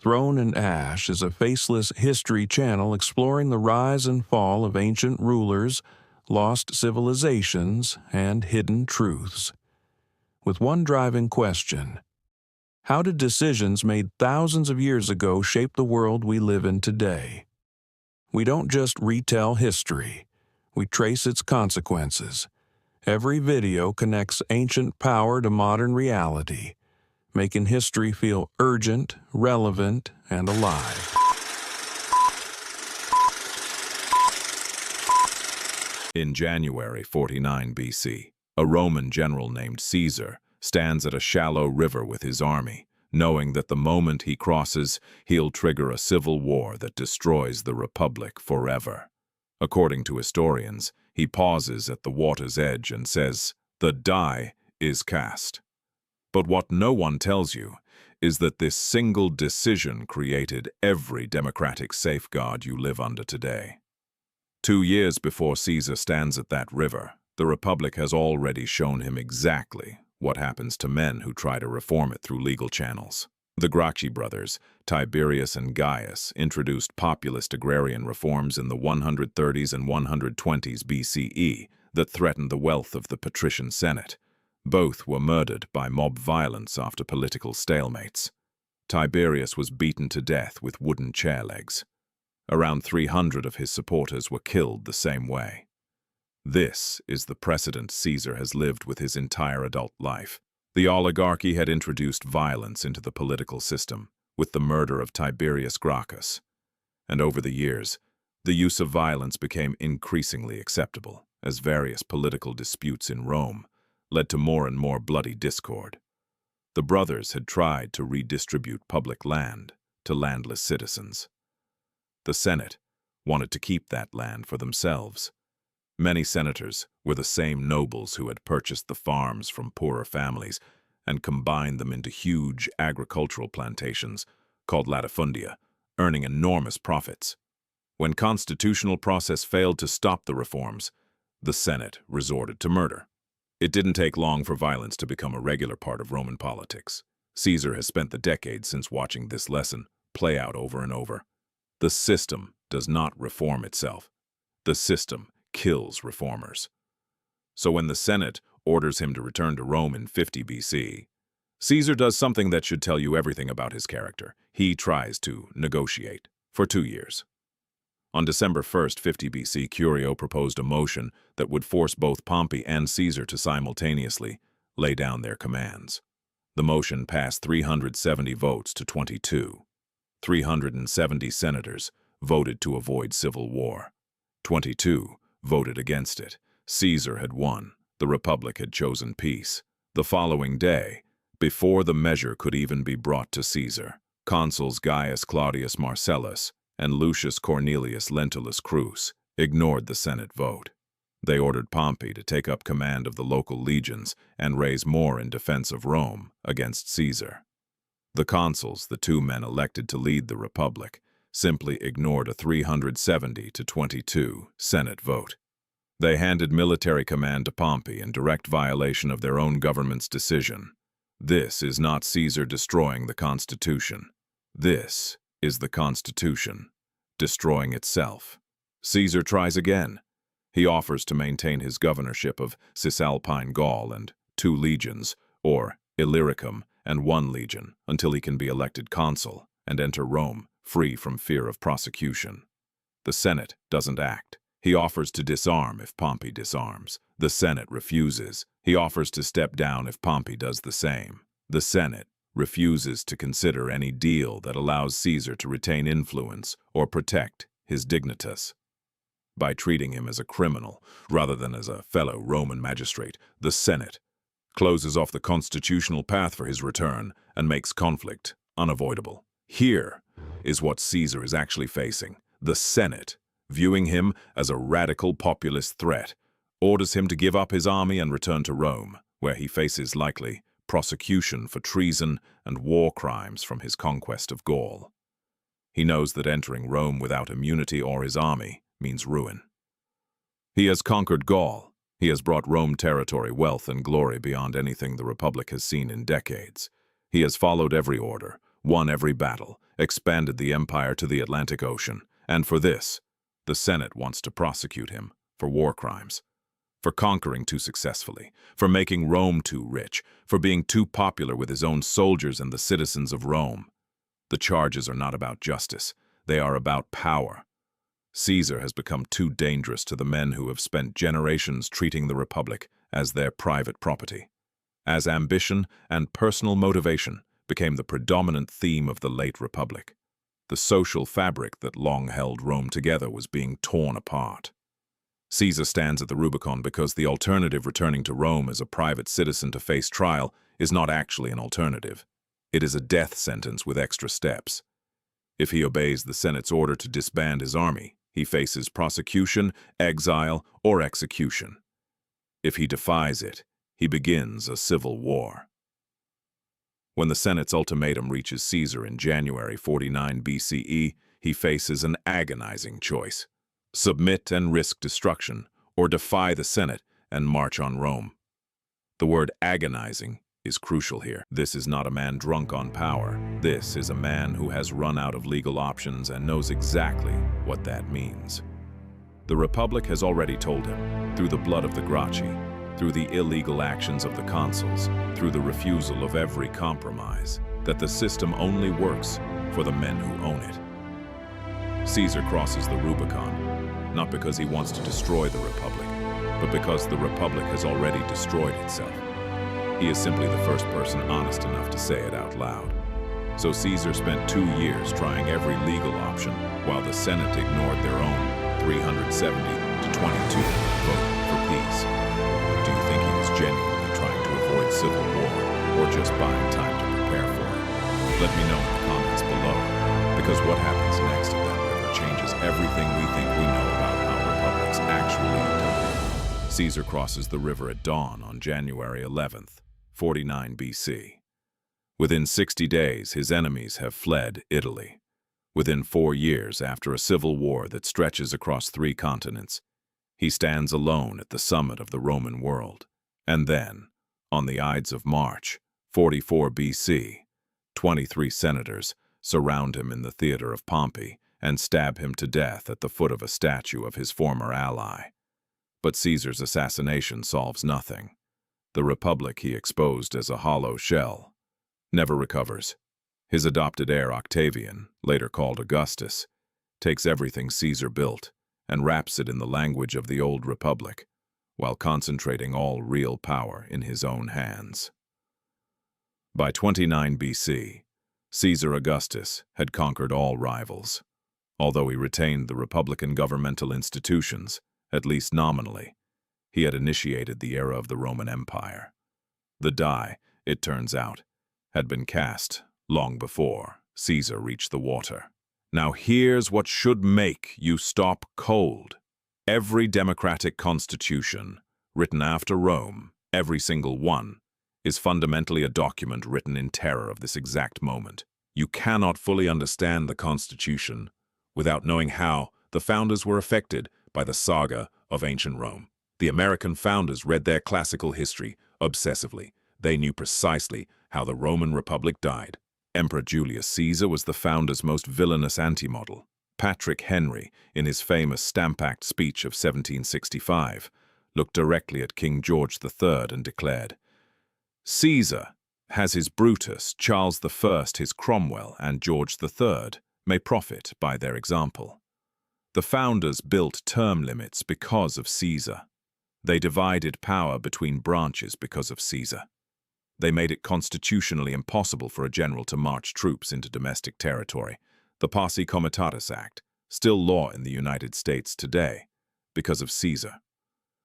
Throne and Ash is a faceless history channel exploring the rise and fall of ancient rulers, lost civilizations, and hidden truths. With one driving question: how did decisions made thousands of years ago shape the world we live in today? We don't just retell history, we trace its consequences. Every video connects ancient power to modern reality, making history feel urgent, relevant, and alive. In January 49 BC, a Roman general named Caesar stands at a shallow river with his army, knowing that the moment he crosses, he'll trigger a civil war that destroys the Republic forever. According to historians, he pauses at the water's edge and says, "The die is cast." But what no one tells you is that this single decision created every democratic safeguard you live under today. 2 years before Caesar stands at that river, the Republic has already shown him exactly what happens to men who try to reform it through legal channels. The Gracchi brothers, Tiberius and Gaius, introduced populist agrarian reforms in the 130s and 120s BCE that threatened the wealth of the patrician Senate. Both were murdered by mob violence after political stalemates. Tiberius was beaten to death with wooden chair legs. Around 300 of his supporters were killed the same way. This is the precedent Caesar has lived with his entire adult life. The oligarchy had introduced violence into the political system, with the murder of Tiberius Gracchus. And over the years, the use of violence became increasingly acceptable, as various political disputes in Rome led to more and more bloody discord. The brothers had tried to redistribute public land to landless citizens. The Senate wanted to keep that land for themselves. Many senators were the same nobles who had purchased the farms from poorer families and combined them into huge agricultural plantations called latifundia, earning enormous profits. When constitutional process failed to stop the reforms, the Senate resorted to murder. It didn't take long for violence to become a regular part of Roman politics. Caesar has spent the decades since watching this lesson play out over and over. The system does not reform itself. The system kills reformers. So when the Senate orders him to return to Rome in 50 BC, Caesar does something that should tell you everything about his character. He tries to negotiate for 2 years. On December 1st, 50 BC, Curio proposed a motion that would force both Pompey and Caesar to simultaneously lay down their commands. The motion passed 370 votes to 22. 370 senators voted to avoid civil war. 22 voted against it. Caesar had won. The Republic had chosen peace. The following day, before the measure could even be brought to Caesar, consuls Gaius Claudius Marcellus and Lucius Cornelius Lentulus Crus ignored the Senate vote. They ordered Pompey to take up command of the local legions and raise more in defense of Rome against Caesar. The consuls, the two men elected to lead the Republic, simply ignored a 370 to 22 Senate vote. They handed military command to Pompey in direct violation of their own government's decision. This is not Caesar destroying the Constitution. This is the Constitution destroying itself. Caesar tries again. He offers to maintain his governorship of Cisalpine Gaul and 2 legions, or Illyricum and 1 legion, until he can be elected consul and enter Rome free from fear of prosecution. The Senate doesn't act. He offers to disarm if Pompey disarms. The Senate refuses. He offers to step down if Pompey does the same. The Senate refuses to consider any deal that allows Caesar to retain influence or protect his dignitas. By treating him as a criminal rather than as a fellow Roman magistrate, the Senate closes off the constitutional path for his return and makes conflict unavoidable. Here is what Caesar is actually facing. The Senate, viewing him as a radical populist threat, orders him to give up his army and return to Rome, where he faces likely prosecution for treason and war crimes from his conquest of Gaul. He knows that entering Rome without immunity or his army means ruin. He has conquered Gaul. He has brought Rome territory, wealth, and glory beyond anything the Republic has seen in decades. He has followed every order, won every battle, expanded the empire to the Atlantic Ocean, and for this, the Senate wants to prosecute him for war crimes, for conquering too successfully, for making Rome too rich, for being too popular with his own soldiers and the citizens of Rome. The charges are not about justice, they are about power. Caesar has become too dangerous to the men who have spent generations treating the Republic as their private property, as ambition and personal motivation became the predominant theme of the late Republic. The social fabric that long held Rome together was being torn apart. Caesar stands at the Rubicon because the alternative, returning to Rome as a private citizen to face trial, is not actually an alternative. It is a death sentence with extra steps. If he obeys the Senate's order to disband his army, he faces prosecution, exile, or execution. If he defies it, he begins a civil war. When the Senate's ultimatum reaches Caesar in January 49 BCE, he faces an agonizing choice: submit and risk destruction, or defy the Senate and march on Rome. The word agonizing is crucial here. This is not a man drunk on power. This is a man who has run out of legal options and knows exactly what that means. The Republic has already told him, through the blood of the Gracchi, through the illegal actions of the consuls, through the refusal of every compromise, that the system only works for the men who own it. Caesar crosses the Rubicon, not because he wants to destroy the Republic, but because the Republic has already destroyed itself. He is simply the first person honest enough to say it out loud. So Caesar spent 2 years trying every legal option, while the Senate ignored their own 370 to 22 vote for peace. Do you think he was genuinely trying to avoid civil war, or just buying time to prepare for it? Let me know in the comments below, because what happens next at that river changes everything we think we know about how republics actually die. Caesar crosses the river at dawn on January 11th, 49 BC. Within 60 days, his enemies have fled Italy. Within 4 years, after a civil war that stretches across 3 continents, he stands alone at the summit of the Roman world. And then, on the Ides of March, 44 BC, 23 senators surround him in the theater of Pompey and stab him to death at the foot of a statue of his former ally. But Caesar's assassination solves nothing. The Republic he exposed as a hollow shell never recovers. His adopted heir Octavian, later called Augustus, takes everything Caesar built and wraps it in the language of the old Republic, while concentrating all real power in his own hands. By 29 BC, Caesar Augustus had conquered all rivals. Although he retained the Republican governmental institutions, at least nominally, he had initiated the era of the Roman Empire. The die, it turns out, had been cast long before Caesar reached the water. Now here's what should make you stop cold. Every democratic constitution written after Rome, every single one, is fundamentally a document written in terror of this exact moment. You cannot fully understand the Constitution without knowing how the founders were affected by the saga of ancient Rome. The American founders read their classical history obsessively. They knew precisely how the Roman Republic died. Emperor Julius Caesar was the founders' most villainous anti-model. Patrick Henry, in his famous Stamp Act speech of 1765, looked directly at King George III and declared, "Caesar has his Brutus, Charles I his Cromwell, and George III may profit by their example." The founders built term limits because of Caesar. They divided power between branches because of Caesar. They made it constitutionally impossible for a general to march troops into domestic territory, the Posse Comitatus Act, still law in the United States today, because of Caesar.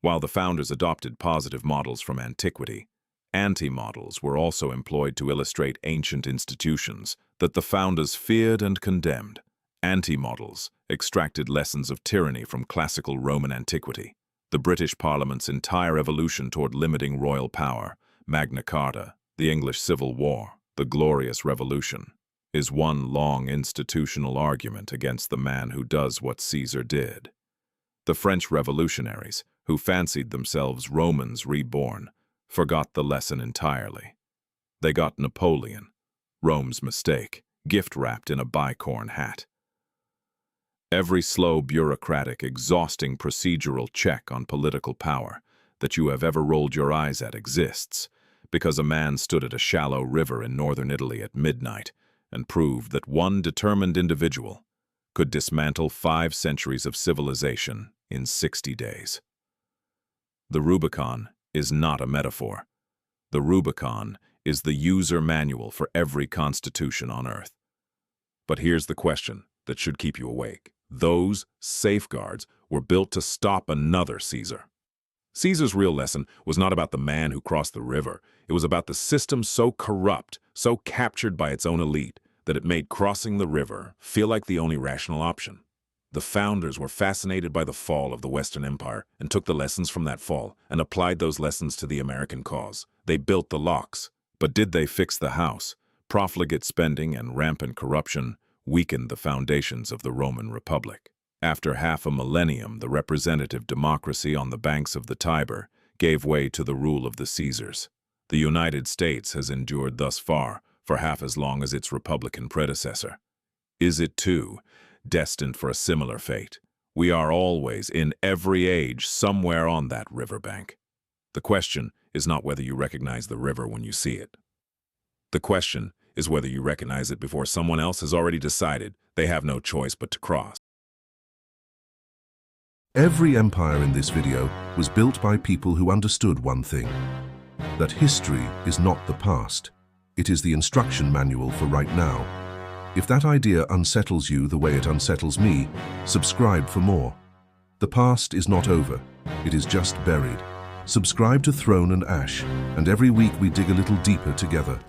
While the founders adopted positive models from antiquity, anti-models were also employed to illustrate ancient institutions that the founders feared and condemned. Anti-models extracted lessons of tyranny from classical Roman antiquity. The British Parliament's entire evolution toward limiting royal power, Magna Carta, the English Civil War, the Glorious Revolution, is one long institutional argument against the man who does what Caesar did. The French revolutionaries, who fancied themselves Romans reborn, forgot the lesson entirely. They got Napoleon, Rome's mistake, gift-wrapped in a bicorn hat. Every slow, bureaucratic, exhausting procedural check on political power that you have ever rolled your eyes at exists because a man stood at a shallow river in northern Italy at midnight and proved that one determined individual could dismantle 5 centuries of civilization in 60 days. The Rubicon is not a metaphor. The Rubicon is the user manual for every constitution on Earth. But here's the question that should keep you awake. Those safeguards were built to stop another Caesar. Caesar's real lesson was not about the man who crossed the river. It was about the system so corrupt, so captured by its own elite, that it made crossing the river feel like the only rational option. The founders were fascinated by the fall of the Western Empire and took the lessons from that fall and applied those lessons to the American cause. They built the locks, but did they fix the house? Profligate spending and rampant corruption weakened the foundations of the Roman Republic. After half a millennium, the representative democracy on the banks of the Tiber gave way to the rule of the Caesars. The United States has endured thus far for half as long as its Republican predecessor. Is it, too, destined for a similar fate? We are always, in every age, somewhere on that riverbank. The question is not whether you recognize the river when you see it. The question is whether you recognize it before someone else has already decided they have no choice but to cross. Every empire in this video was built by people who understood one thing: that history is not the past. It is the instruction manual for right now. If that idea unsettles you the way it unsettles me, subscribe for more. The past is not over. It is just buried. Subscribe to Throne and Ash, and every week we dig a little deeper together.